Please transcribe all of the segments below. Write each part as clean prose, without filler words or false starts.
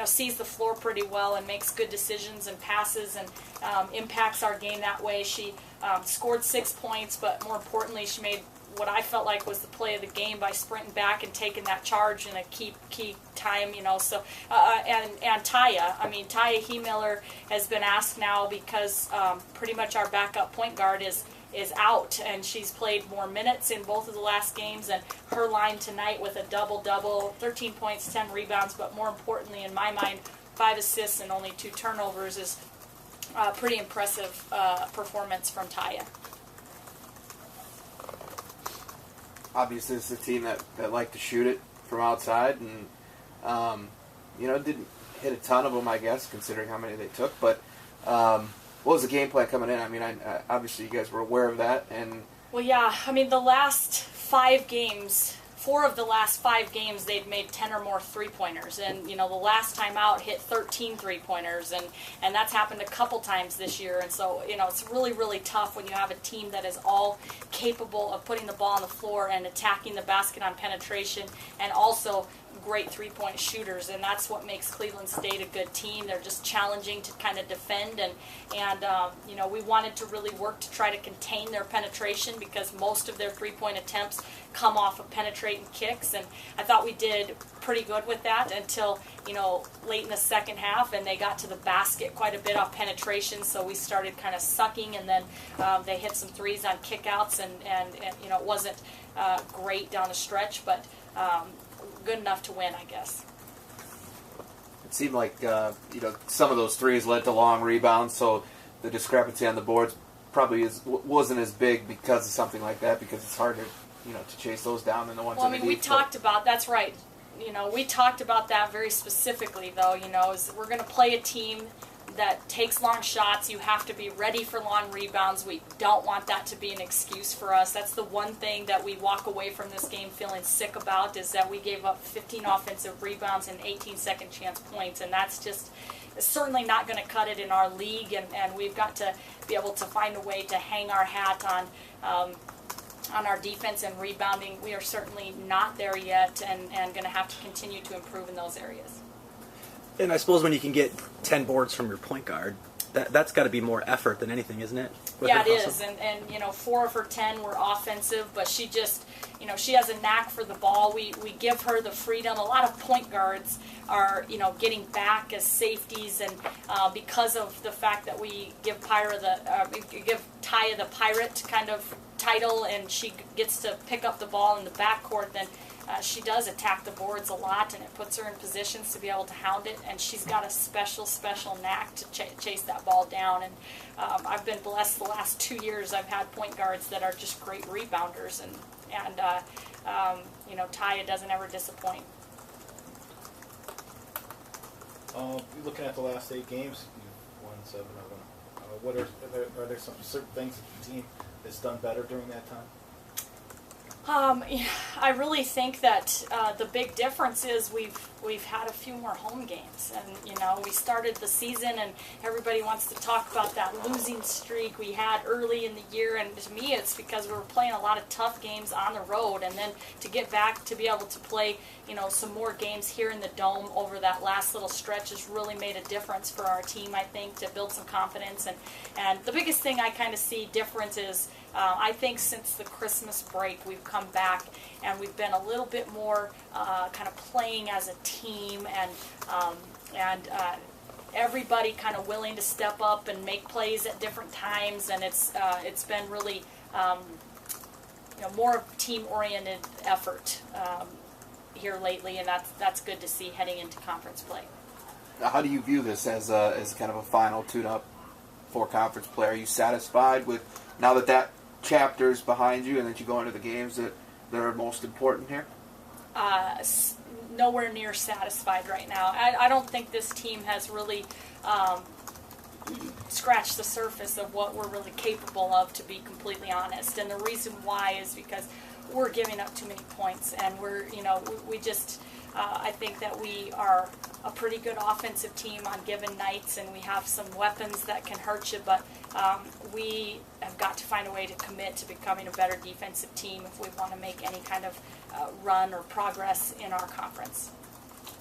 sees the floor pretty well and makes good decisions and passes and impacts our game that way. She scored 6 points, but more importantly, she made what I felt like was the play of the game by sprinting back and taking that charge in a key time, So and Taya, Taya He-Miller has been asked now because pretty much our backup point guard is out, and she's played more minutes in both of the last games, and her line tonight with a double-double, 13 points, 10 rebounds, but more importantly in my mind, 5 assists and only 2 turnovers is a pretty impressive performance from Taya. Obviously, it's a team that liked to shoot it from outside, and didn't hit a ton of them, I guess, considering how many they took. But what was the game plan coming in? Obviously, you guys were aware of that, and well, yeah. The last 5 games. 4 of the last 5 games, they've made 10 or more three-pointers. And, the last time out hit 13 three-pointers. And that's happened a couple times this year. And so, it's really, really tough when you have a team that is all capable of putting the ball on the floor and attacking the basket on penetration and also great three-point shooters, and that's what makes Cleveland State a good team. They're just challenging to kind of defend, and we wanted to really work to try to contain their penetration because most of their three-point attempts come off of penetrating kicks, and I thought we did pretty good with that until late in the second half, and they got to the basket quite a bit off penetration, so we started kind of sucking, and then they hit some threes on kickouts, and it wasn't great down the stretch, but good enough to win, I guess. It seemed like some of those threes led to long rebounds, so the discrepancy on the boards probably wasn't as big because of something like that, because it's harder to chase those down than the ones. Well, we talked about that's right. We talked about that very specifically, though. Is we're going to play a team that takes long shots. You have to be ready for long rebounds. We don't want that to be an excuse for us. That's the one thing that we walk away from this game feeling sick about, is that we gave up 15 offensive rebounds and 18 second chance points, and that's just certainly not going to cut it in our league, and we've got to be able to find a way to hang our hat on our defense and rebounding. We are certainly not there yet, and going to have to continue to improve in those areas. And I suppose when you can get 10 boards from your point guard, that's got to be more effort than anything, isn't it? Yeah, it is. And 4 of her 10 were offensive, but she just, she has a knack for the ball. We give her the freedom. A lot of point guards are, getting back as safeties, and because of the fact that we give Taya the pirate kind of title, and she gets to pick up the ball in the backcourt, then she does attack the boards a lot, and it puts her in positions to be able to hound it, and she's got a special knack to chase that ball down. And I've been blessed the last 2 years. I've had point guards that are just great rebounders, and Taya doesn't ever disappoint. Looking at the last 8 games, you've won 7 of them. Are there some certain things that the team has done better during that time? I really think that the big difference is we've had a few more home games, and we started the season, and everybody wants to talk about that losing streak we had early in the year, and to me it's because we were playing a lot of tough games on the road, and then to get back to be able to play some more games here in the Dome over that last little stretch has really made a difference for our team, I think, to build some confidence, and the biggest thing I kind of see difference is I think since the Christmas break we've come back and we've been a little bit more kind of playing as a team, and everybody kind of willing to step up and make plays at different times, and it's been really more team-oriented effort here lately, and that's good to see heading into conference play. How do you view this as kind of a final tune-up for conference play? Are you satisfied with, now that chapter's behind you and that you go into the games that are most important here? Nowhere near satisfied right now. I don't think this team has really scratched the surface of what we're really capable of, to be completely honest. And the reason why is because we're giving up too many points, and we just I think that we are a pretty good offensive team on given nights, and we have some weapons that can hurt you, but we have got to find a way to commit to becoming a better defensive team if we want to make any kind of run or progress in our conference.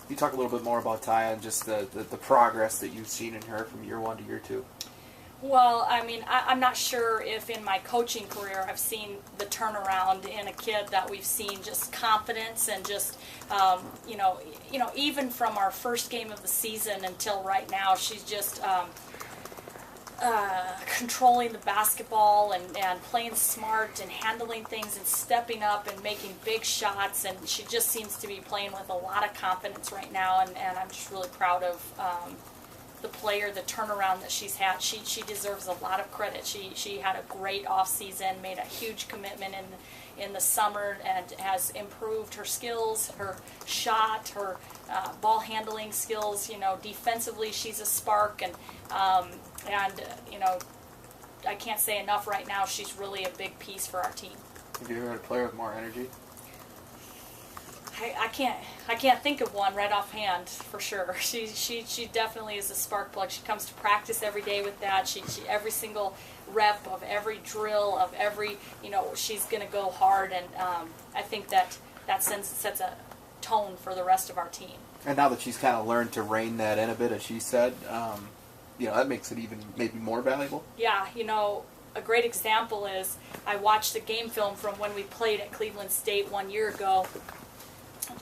you talk a little bit more about Taya and just the progress that you've seen in her from year 1 to year 2? Well, I mean, I'm not sure if in my coaching career I've seen the turnaround in a kid that we've seen, just confidence and just, even from our first game of the season until right now, she's just controlling the basketball and playing smart and handling things and stepping up and making big shots. And she just seems to be playing with a lot of confidence right now. And I'm just really proud of the player, the turnaround that she's had. She deserves a lot of credit. She had a great off season, made a huge commitment in the summer, and has improved her skills, her shot, her ball handling skills. Defensively, she's a spark, and I can't say enough right now. She's really a big piece for our team. Have you ever had a player with more energy? I can't think of one right offhand for sure. She definitely is a spark plug. She comes to practice every day with that. She every single rep of every drill of every she's gonna go hard, and I think that sets a tone for the rest of our team. And now that she's kind of learned to rein that in a bit, as she said, that makes it even maybe more valuable. Yeah, a great example is I watched the game film from when we played at Cleveland State 1 year ago.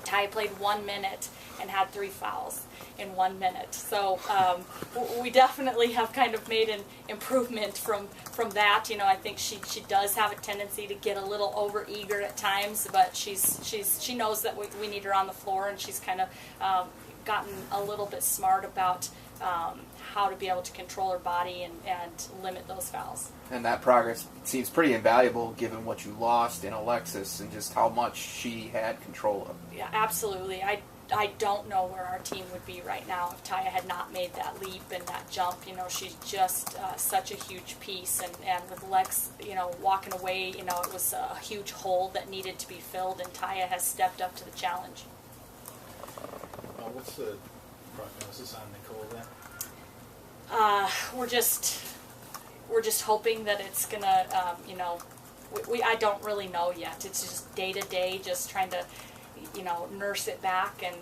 Ty played 1 minute and had 3 fouls in 1 minute. So we definitely have kind of made an improvement from that. I think she does have a tendency to get a little overeager at times, but she knows that we need her on the floor, and she's kind of gotten a little bit smart about how to be able to control her body and limit those fouls. And that progress seems pretty invaluable given what you lost in Alexis and just how much she had control of. Yeah, absolutely. I don't know where our team would be right now if Taya had not made that leap and that jump. She's just such a huge piece. And with Lex, walking away, it was a huge hole that needed to be filled, and Taya has stepped up to the challenge. What's the prognosis on Nicole then? We're just hoping that it's gonna, I don't really know yet. It's just day to day, just trying to, nurse it back, and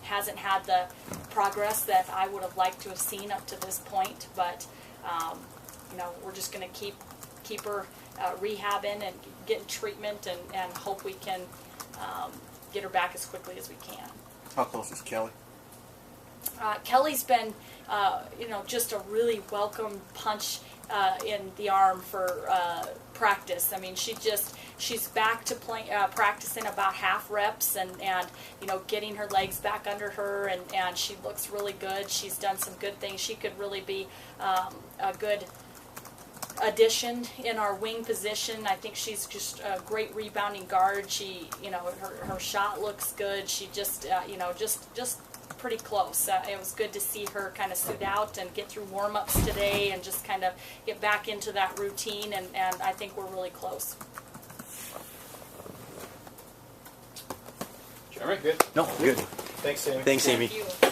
hasn't had the progress that I would have liked to have seen up to this point. But we're just gonna keep her rehabbing and getting treatment, and hope we can get her back as quickly as we can. How close is Kelly? Kelly's been, just a really welcome punch in the arm for practice. I mean, she's back to practicing about half reps and getting her legs back under her, and she looks really good. She's done some good things. She could really be a good addition in our wing position. I think she's just a great rebounding guard. She, her shot looks good. She just pretty close. It was good to see her kind of suit out and get through warm-ups today and just kind of get back into that routine, and I think we're really close. Jeremy, good? No, good. Thanks, Sammy. Thanks, Amy. Thank you.